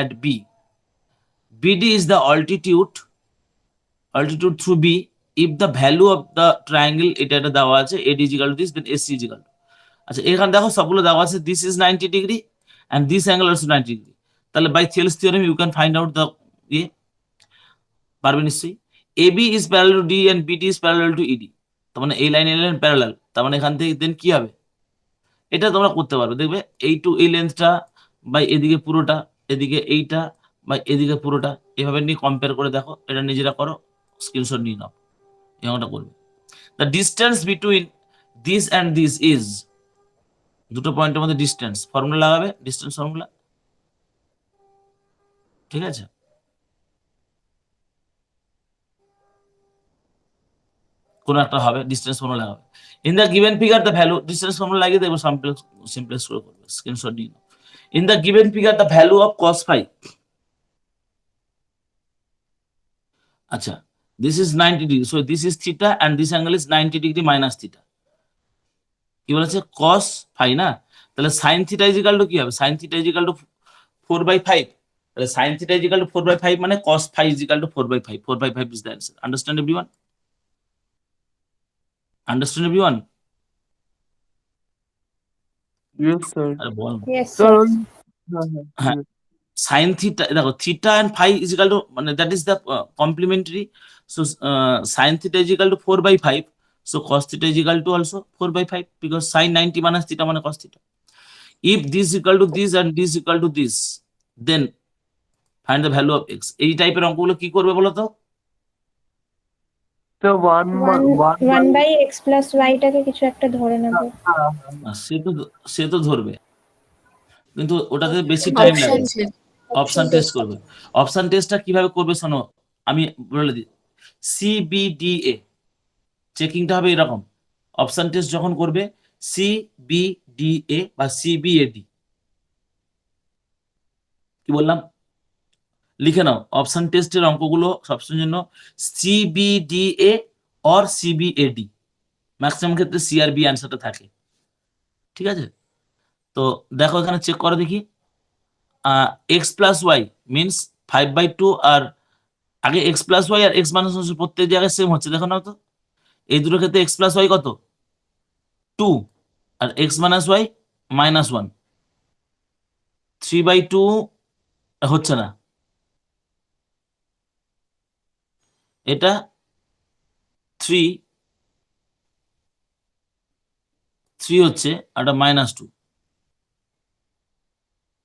at B. BD is the altitude through B if the value of the triangle এটা দেওয়া আছে AD is equal to this, then AC is equal to, আচ্ছা এখানে দেখো সবগুলো দেওয়া আছে, this is 90 degree and this angle also 90 degree, তাহলে by Thales theorem you can find out the পারবে নিশ্চয়ই। AB is parallel to D and BD is parallel to ED, তার মানে এই লাইন প্যারালাল, তার মানে এখান থেকে দেন কি হবে? এটা তোমরা করতে পারবে, দেখবে এই লেন্থটা বাই এদিকে পুরোটা, এদিকে এইটা বাই এদিকে পুরোটা, এভাবে নিয়ে কম্পেয়ার করে দেখো, এটা নিজেরা করো, স্ক্রিনশট নিয়ে নাও, এমনটা করবে। The distance between this and this is, দুটো পয়েন্টের মধ্যে ডিস্টেন্স ফর্মুলা লাগাবে, ডিস্টেন্স ফর্মুলা, ঠিক আছে? কোন একটা হবে, ডিস্টেন্স ফর্মুলা লাগাবে। In the given figure the value, distance formula লাগিয়ে দেখবো, সিম্পলেক্স করে করবে, স্ক্রিনশট নিয়ে নাও। In the given figure the value of cos phi, আচ্ছা this is 90 degree, so this is theta and this angle is 90 degree minus theta, কি বলেছে? cos phi না, তাহলে sin theta is equal to কি হবে? sin theta is equal to 4/5, তাহলে sin theta is equal to 4/5 মানে cos phi is equal to 4/5, 4/5 is the answer. Understand everyone? Understand everyone? Yes, sir. আরে বল। Yes, Sir, sir. হ্যাঁ, sin theta দেখো, theta and phi is equal to মানে that is the complementary, so sin theta is equal to 4/5, so cos theta is equal to also 4/5 because sin 90 minus theta মানে cos theta. If this is equal to this and this is equal to this, then find the value of x. এই টাইপের অঙ্কগুলো কি করবে বলো তো? So one by x plus ওয়াইটাকে কিছু একটা ধরে নেবো। সে তো ধরবে, কিন্তু ওটাতে বেশি টাইম অপশন লাগে, চেক। অপশন টেস্ট করবে। অপশন টেস্টটা কিভাবে করবে শোনো, আমি বলে দিই। CBDA চেকিংটা হবে এরকম, অপশন টেস্ট যখন করবে CBDA বা CBAD, কি বললাম লিখে নাও, অপশন টেস্টের অঙ্কগুলো সবসময়ের জন্য CBDA অর CBAD, ম্যাক্সিমাম ক্ষেত্রে CRB অ্যান্সারটা থাকে, ঠিক আছে? তো দেখো এখানে চেক করো দেখি, এক্স প্লাস ওয়াই মিনস 5/2, আর আগে এক্স প্লাস ওয়াই আর এক্স মাইনাস প্রত্যেক জায়গায় সেম হচ্ছে, দেখো না তো, এই দুটোর ক্ষেত্রে এক্স প্লাস ওয়াই কত 2 আর এক্স মাইনাস ওয়াই -1, 3/2 হচ্ছে না, এটা 3 হচ্ছে, আর এটা -2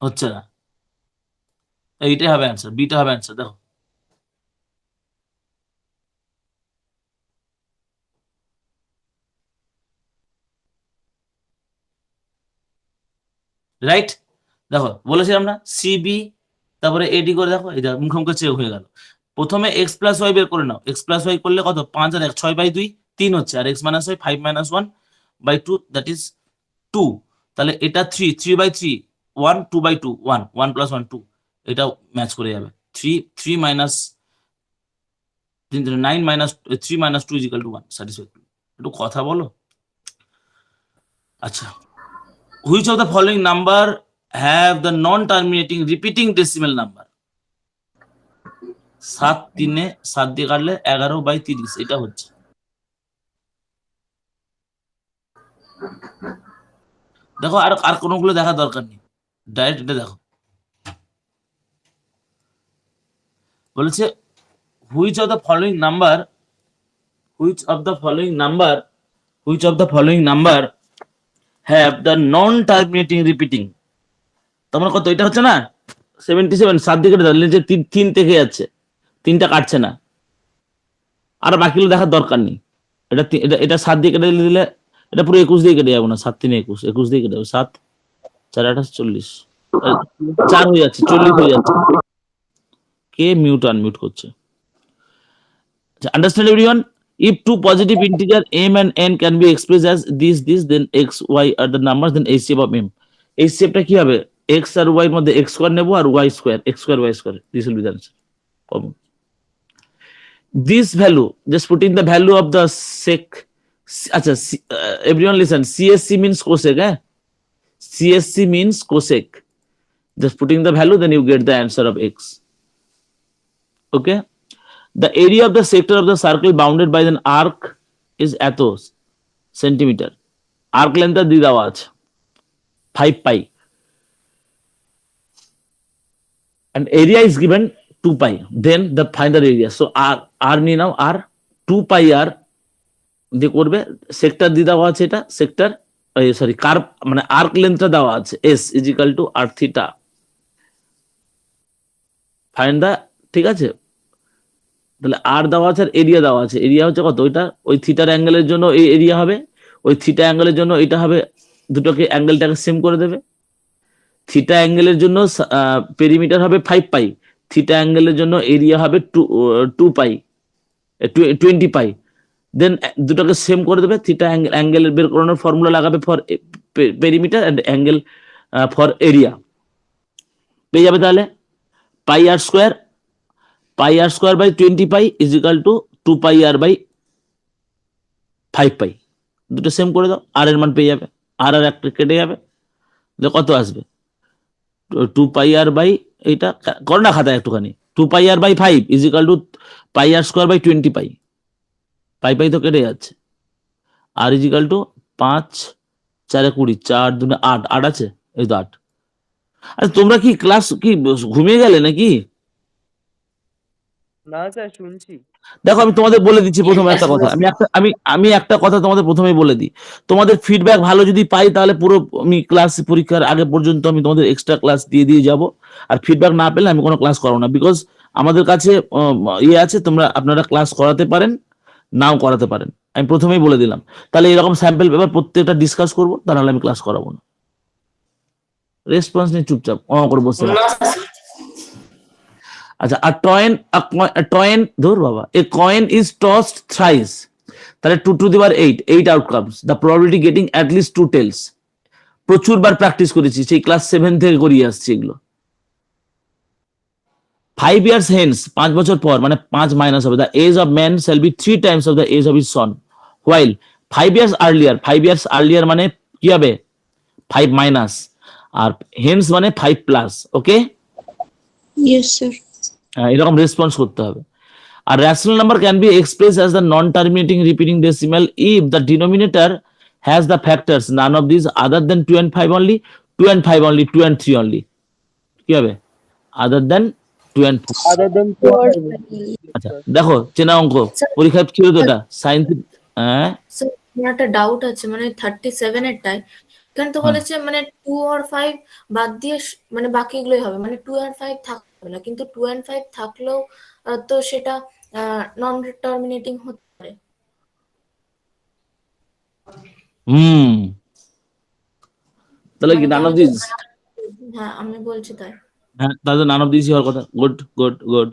হচ্ছে না, এইটাই হবে অ্যান্সার, বিটা হবে অ্যান্সার। দেখো রাইট, দেখো বলেছিলাম না সিবি তারপরে এডি করে দেখো, এটা মুখোমুখি চেক হয়ে গেল। প্রথমে এক্স প্লাস ওয়াই বের করে নাও, এক্স প্লাস ওয়াই করলে কত, 5 আর 1 6/2 3 হচ্ছে, আর x minus y 5 - 1/2 that is 2। তাহলে এটা 3 1 2/2 1 1 + 1 2, এটাও ম্যাচ করে যাবে। 3 মাইনাস 9 মাইনাস 3 - 2 = 1, স্যাটিসফ্যাক্টরি। একটু কথা বলো। আচ্ছা, which of the following number have the non terminating repeating decimal number? 7 3 7 দিয়ে কাটলে 11/30, এটা হচ্ছে। দেখো আর কোনগুলো দেখার দরকার নেই, ডাইরেক্ট এটা দেখো। বলেছে which of the following number have the non terminating repeating. তোমার কত, এটা হচ্ছে না 77, 7 দিকে যে 3 থেকে যাচ্ছে, 3টা কাটছে না, আর বাকিগুলো দেখার দরকার নেই। এটা 7 দিয়ে কেটে দিলে এটা পুরো 21 দিয়ে কেটে যাবো না, 7 3 21, 21 দিয়ে কেটে যাবো, 7 4 28 40, 4 হয়ে যাচ্ছে, 40 হয়ে যাচ্ছে। কে মিউট আনমিউট করছে? Understand everyone? If two positive integer m and n can be expressed as this, then x, y are the numbers, then HCF of m. HCF টা কি হবে? x আর y এর মধ্যে x স্কয়ার নেব আর y square, x square y square. This will be the answer. Common. This value, just putting the value of the sec. আচ্ছা, everyone listen. CSC means cosec, eh? CSC means cosec. Just putting the value, then you get the answer of x. Okay? The area of the sector of the circle bounded by an arc is এত centimetre. Arc length দিয়ে দেওয়া আছে 5 pi, and area is given 2 pi. Then the find the area. So r নিয়ে নাও, r 2 pi r দিয়ে করবে, sector দিয়ে দেওয়া আছে, এটা সেক্টর সরি কার্ভ মানে আর্ক লেন্থটা দেওয়া আছে s = r theta. Find the, ঠিক আছে? তাহলে আর দেওয়া আছে আর এরিয়া দেওয়া আছে। এরিয়া হচ্ছে কত, ওইটা ওই থিটার অ্যাঙ্গেলের জন্য এই এরিয়া হবে, ওই থিটা অ্যাঙ্গেলের জন্য এটা হবে, দুটোকে অ্যাঙ্গেলটাকে সেম করে দেবে। থিটা অ্যাঙ্গেলের জন্য পেরিমিটার হবে 5 পাই, থিটা অ্যাঙ্গেলের জন্য এরিয়া হবে 2 পাই 20 পাই। দেন দুটোকে সেম করে দেবে, থিটা অ্যাঙ্গেলের বের করানোর ফর্মুলা লাগাবে for perimeter and angle for area, পেয়ে যাবে। তাহলে pi r square by 20 pi = 2 pi r by 5 pi. দুটো সেম করে দাও, আর এর মান পেয়ে যাবে, আর একটা কেটে যাবে, কত আসবে 2 পাই আর বাই, এইটা করো না খাতায় একটুখানি, 2 pi r by 5 = pi r square by 20 pi, pi তো কেটে যাচ্ছে, আর = 5 4 20, 4 2 8, 8 আছে, এই তো 8। আচ্ছা তোমরা কি ক্লাস কি ঘুমিয়ে গেলে নাকি? না স্যার, শুনছি। দেখো আমি তোমাদের বলে দিচ্ছি প্রথমে একটা কথা, আমি একটা কথা তোমাদের প্রথমেই বলে দিই। তোমাদের ফিডব্যাক ভালো যদি পাই তাহলে পুরো আমি ক্লাস পরীক্ষার আগে পর্যন্ত আমি তোমাদের এক্সট্রা ক্লাস দিয়ে যাব, আর ফিডব্যাক না পেলে আমি কোনো ক্লাস করাবো না। বিকজ আমাদের কাছে আছে, আপনারা ক্লাস করাতে পারেন, নাও করাতে পারেন, আমি প্রথমেই বলে দিলাম। তাহলে এরকম স্যাম্পল পেপার প্রত্যেকটা ডিসকাস করবো, তা নাহলে আমি ক্লাস করাবো না। রেসপন্স নিয়ে চুপচাপ করে বসে না স্যার, আচ্ছা, a coin is tossed thrice, তাহলে 2 to the power 8 outcomes, the probability getting at least 2 tails। প্রচুর বার প্র্যাকটিস করেছি, সেই ক্লাস 7 থেকে করিয়ে আসছি এগুলো। 5 years hence, 5 বছর পর, মানে 5 মাইনাস হবে, the age of man shall be 3 times of the age of his son, while 5 years earlier মানে কি হবে 5 মাইনাস, আর হেন্স মানে 5 প্লাস। Okay, Yes, sir. এরকম রেসপন্স করতে হবে। আর rational number can be express as the non terminating repeating decimal if the denominator has the factors none of this other than 2 and 5 only, 2 and 5 only, 2 and 3 only। কি হবে আদার than 2 and 4? আদার দেন আচ্ছা দেখো, চেনা অঙ্ক পরীক্ষা ছিল তো এটা সায়েন্স। হ্যাঁ স্যার আমার একটা ডাউট আছে, মানে 37 এরটাই এখানে তো বলেছে মানে 2 আর 5 বাদ দিয়ে মানে বাকিগুলোই হবে, মানে 2 আর 5 থাকবে না, কিন্তু 2 and 5 থাকলেও তো সেটা নন টার্মিনেটিং হতে পারে। তাহলে কি নান অফ দিস হ্যাঁ আমি বলছি তাই। হ্যাঁ, তাহলে নান অফ দিস হওয়ার কথা। Good good good.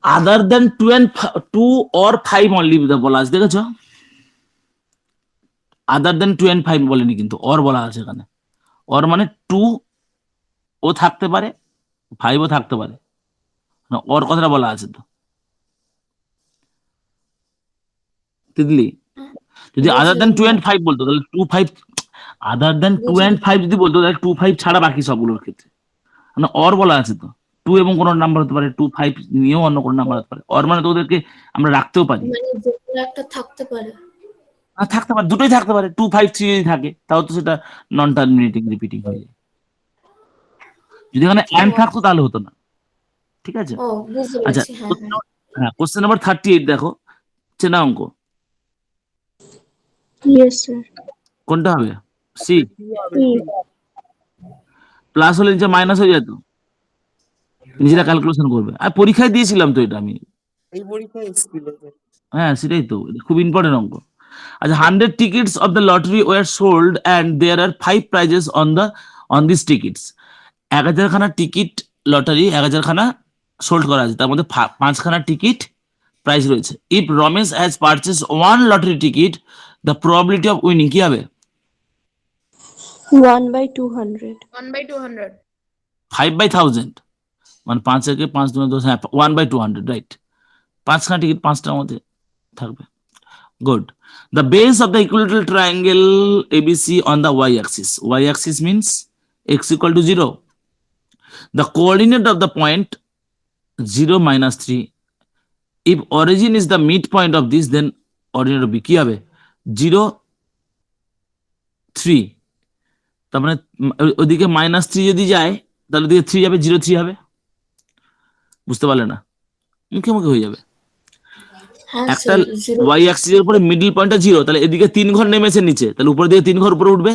Other than 2 or 5 only বলা আছে, দেখেছো? আদার দেন 2 and 5 বলেনি, কিন্তু অর বলা আছে এখানে। অর মানে 2 ও থাকতে পারে, 5 ও থাকতে পারে, অর কথাটা বলা আছে তো। তিতলি, যদি আদার দেন বুঝলাম 2 and 5 বলতো তাহলে 2 5, আদার দেন 2 and 5 যদি বলতো তাহলে 2 5 ছাড়া বাকি সবগুলোর ক্ষেত্রে, মানে অর বলা আছে তো। 2 এবং কোনো নাম্বার হতে পারে, 2 5 নিয়েও অন্য কোনো নাম্বার হতে পারে। অর মানে তো ওদেরকে আমরা রাখতেও পারি। মানে যে কোনো একটা থাকতে পারে। থাকতে পারে, দুটোই থাকতে পারে। 2 5 3 যদি থাকে তাও তো সেটা নন টার্মিনেটিং রিপিটিং হয়ে যায়। যদি এখানে অ্যান্ড থাকতো তাহলে হতো না, ঠিক আছে? ও বুঝতে আচ্ছা, পেরেছি, হ্যাঁ হ্যাঁ। হ্যাঁ, কোশ্চেন নাম্বার 38 দেখো, চেনা অঙ্ক। Yes, sir. কোনটা হবে? সি। E. প্লাস হলে নিচে মাইনাস হয়ে যেত, নিজেরা ক্যালকুলেশন করবে। আর পরীক্ষায় দিয়েছিলাম তো এটা আমি। এই পরীক্ষায় এসেছিল স্যার। হ্যাঁ, সেটাই তো, এটা খুব ইম্পর্টেন্ট অঙ্ক। আচ্ছা, 100 tickets of the lottery were sold and there are 5 prizes on these tickets. 1000 খানা টিকিট লটারি, 1000 খানা সোল্ড করা আছে, তার মধ্যে 5 খানা টিকিট প্রাইজ রয়েছে। If Ramesh has purchase 1 lottery ticket, the probability of winning কি হবে? 1/200. 1/200। 5/1000, মানে 5 একে 5 2 10, হ্যাঁ 1/200, রাইট। 5 খানা টিকিট 5টার মধ্যে থাকবে। Good. The base of the equilateral triangle ABC on the y-axis. Y-axis means x equal to 0. The coordinate of the point 0 minus 3. If origin is the midpoint of this, then ordinate of b কি হবে? 0 3। তার মানে ওদিকে -3 যদি যায় তাহলে ওদিকে 3 যাবে, 0 3 হবে। বুঝতে পারলে না? মুখে মুখে হয়ে যাবে। হ্যাঁ একটা স্যার, 0। ওয়াই অ্যাক্সিসের উপরে মিডল পয়েন্টটা 0, তাহলে এদিকে 3 ঘর নেমেছে নিচে, তাহলে উপর দিকে 3 ঘর উপরে উঠবে,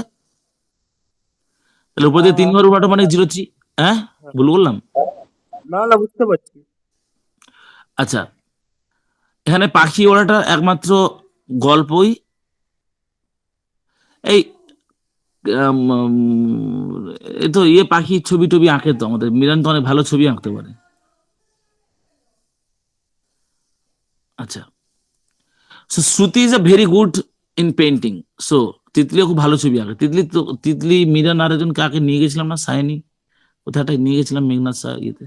তাহলে উপর দিকে 3 ঘর উঠাটা মানে 0 3। হ্যাঁ, ভুল বললাম? না বুঝতে পারছি। আচ্ছা, এখানে পাখি ওড়াটা একমাত্র গল্পই। এই এ তো পাখি ছবি টবি আঁকে তো, আমাদের মিরান তো অনেক ভালো ছবি আঁকতে পারে। আচ্ছা, so Shruti is a very good in painting. So তিতলিও খুব ভালো ছবি আঁকে। তিতলি মিরান আর একজনকে আগে নিয়ে গেছিলাম না, সায়নি কোথাটা নিয়ে গেছিলাম, মেঘনাথ স্যার ইয়েতে,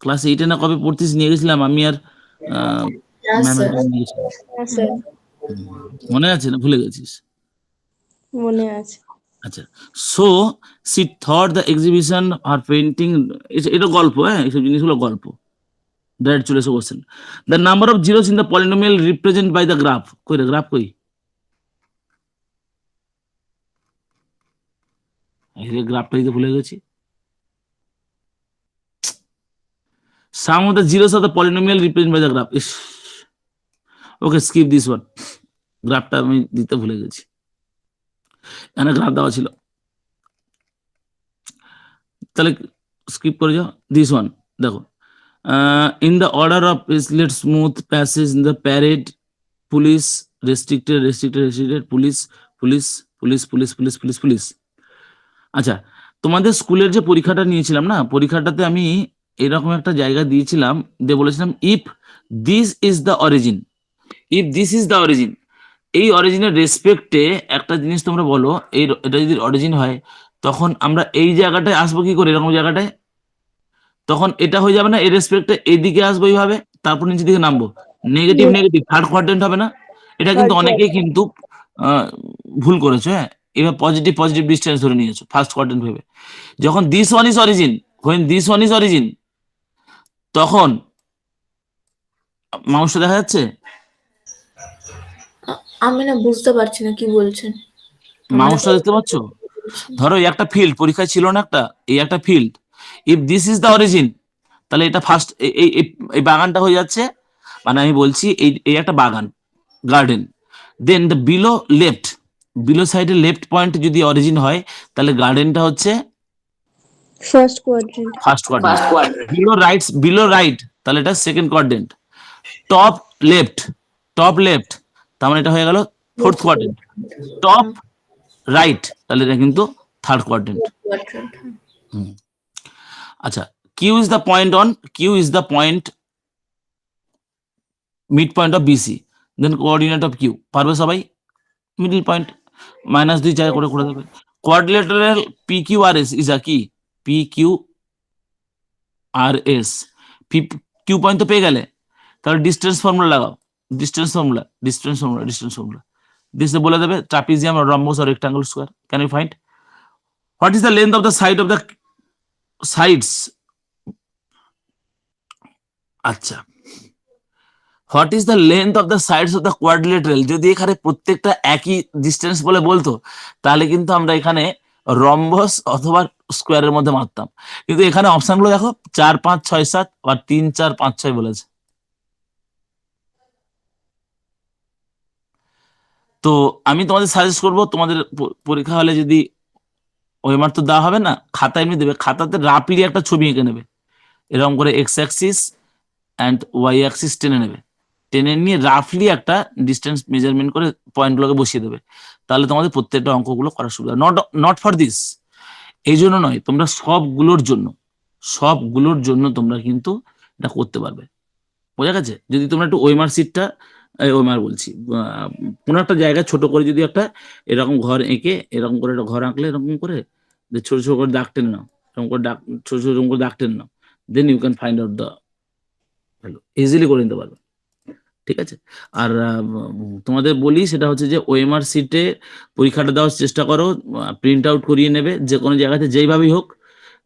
ক্লাস 8-এ না কবে পড়তিস, নিয়ে গেছিলাম আমি আর হ্যাঁ ম্যাম স্যার। একজন নিয়ে গেছিলাম। হ্যাঁ স্যার, মনে আছে না ভুলে গেছিস? মনে আছে। আচ্ছা, so she thought the exhibition আর পেন্টিং, এটা গল্প, হ্যাঁ এইসব জিনিসগুলো গল্প। ডাইরেক্ট চলে এসে question. The number of zeros in the polynomial represent by the graph. কই রে গ্রাফ কই? এই যে গ্রাফটা দিতে ভুলে গেছি। Sum of the zeros of the polynomial represented by the graph. Ish. Okay, skip this one. গ্রাফটা আমি দিতে ভুলে গেছি, এখানে গ্রাফ দেওয়া ছিল, তাহলে স্কিপ করে যাও। দিস ওয়ান দেখো, in the order of let smooth passage in the parade, police restricted restricted restricted, police police police police police police police. আচ্ছা, তোমাদের স্কুলের যে পরীক্ষাটা নিয়েছিলাম না, পরীক্ষাটাতে আমি এরকম একটা জায়গা দিয়েছিলাম, দিয়ে বলেছিলাম if this is the origin, if this is the origin, এই অরিজিনের রেসপেক্টে একটা জিনিস তোমরা বলো, এটা যদি অরিজিন হয় তখন আমরা এই জায়গাটায় আসবো কি করে, এরকম জায়গাটায়, তখন এটা হয়ে যাবে না, এর রেসপেক্টে এইদিকে আসবো এইভাবে, তারপর নিচের দিকে নামবো, নেগেটিভ নেগেটিভ, থার্ড কোয়াড্রেন্ট হবে না? এটা কিন্তু অনেকেই কিন্তু ভুল করেছো। হ্যাঁ, এবার পজিটিভ পজিটিভ ডিস্টেন্স ধরে নিয়েছো ফার্স্ট কোয়াড্রেন্ট ভেবে। যখন this one is origin, when this one is origin, তখন মাউসটা দেখা যাচ্ছে? আমি না বুঝতে পারছি না কি বলছেন। মাউসটা দেখতে পাচ্ছ? ধরো এই একটা ফিল্ড, পরীক্ষায় ছিল না একটা, এই একটা field, if this is the origin, তাহলে এটা ফার্স্ট এই বাগানটা হয়ে যাচ্ছে, মানে আমি বলছি এই একটা বাগান, garden, then the below left, below সাইডে লেফট পয়েন্ট যদি অরিজিন হয় তাহলে গার্ডেনটা হচ্ছে first quadrant. First quadrant. First quarter. Below right তাহলে এটা সেকেন্ড কোয়াড্রেন্ট। টপ লেফট তার মানে এটা হয়ে গেল ফোর্থ কোয়াড্রেন্ট। টপ রাইট তাহলে এটা কিন্তু থার্ড কোয়াড্রেন্ট। আচ্ছা, Q is the point mid point of BC, then coordinate of Q. পারবে সবাই? মিডল পয়েন্ট -2 জায়গা করে করে দেবে। কোয়াড্রিলেটারাল PQRS ইজ আ কি? PQRS কিউ পয়েন্ট তো পেয়ে গেলে, তাহলে ডিস্টেন্স ফর্মুলা লাগাও। ডিস্টেন্স ফর্মুলা দিস বলে দেবে trapezium or rhombus or rectangle square. Can you find what is the length of the side of the sides? আচ্ছা, what is the length of the sides of the quadrilateral. যদি এখানে প্রত্যেকটা একই distance বলে বলতো তাহলে কিন্তু আমরা এখানে রম্বস অথবা স্কোয়ারের মধ্যে মারতাম, কিন্তু এখানে অপশনগুলো দেখো 4 5 6 7 আর 3 4 5 6 বলেছে। তো আমি তোমাদের সাজেস্ট করব, তোমাদের পরীক্ষা হলে যদি ওএমআর তো দেওয়া হবে না, খাতা এমনি দেবে, খাতাতে রাফলি একটা ছবি এঁকে নেবে, এরকম করে X axis and Y axis টেনে নেবে, টেনে নিয়ে রাফলি একটা ডিস্টেন্স মেজারমেন্ট করে পয়েন্টগুলোকে বসিয়ে দেবে, তাহলে তোমাদের প্রত্যেকটা অঙ্কগুলো করার সুবিধা। নট ফর দিস, এই জন্য নয়, তোমরা সবগুলোর জন্য তোমরা কিন্তু এটা করতে পারবে। বোঝা গেছে? যদি তোমরা একটু ওএমআর সিটটা, ওএমআর বলছি, কোনো একটা জায়গায় ছোট করে যদি একটা এরকম ঘর এঁকে, এরকম করে একটা ঘর আঁকলে, এরকম করে ছোট ছোট করে দাগ টেনে নাও, এরকম করে ছোট ছোট করে দাগ টেনে নাও, then you can find out the value, easily করে নিতে পারবে। ঠিক আছে? আর তোমাদের বলি সেটা হচ্ছে যে ওএমআর সিটে পরীক্ষাটা দেওয়ার চেষ্টা করো, প্রিন্ট আউট করিয়ে নেবে যে কোনো জায়গাতে যেইভাবেই হোক।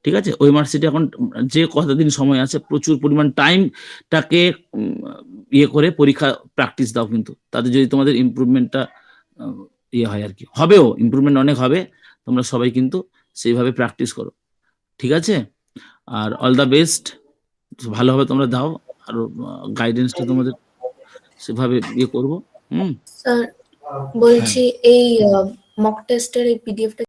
ঠিক আছে? ওএমআর সিটে এখন যে কতদিন সময় আছে, প্রচুর পরিমাণ টাইমটাকে ইয়ে করে পরীক্ষা প্র্যাকটিস দাও, কিন্তু তাতে যদি তোমাদের ইমপ্রুভমেন্টটা ইয়ে হয় আর কি, হবেও, ইমপ্রুভমেন্ট অনেক হবে। তোমরা সবাই কিন্তু সেইভাবে প্র্যাকটিস করো। ঠিক আছে? আর অল দ্য বেস্ট, ভালোভাবে তোমরা দাও, আর গাইডেন্সটা তোমাদের সেভাবে ইয়ে করবো। স্যার বলছি এই মক টেস্টের এই পিডিএফটা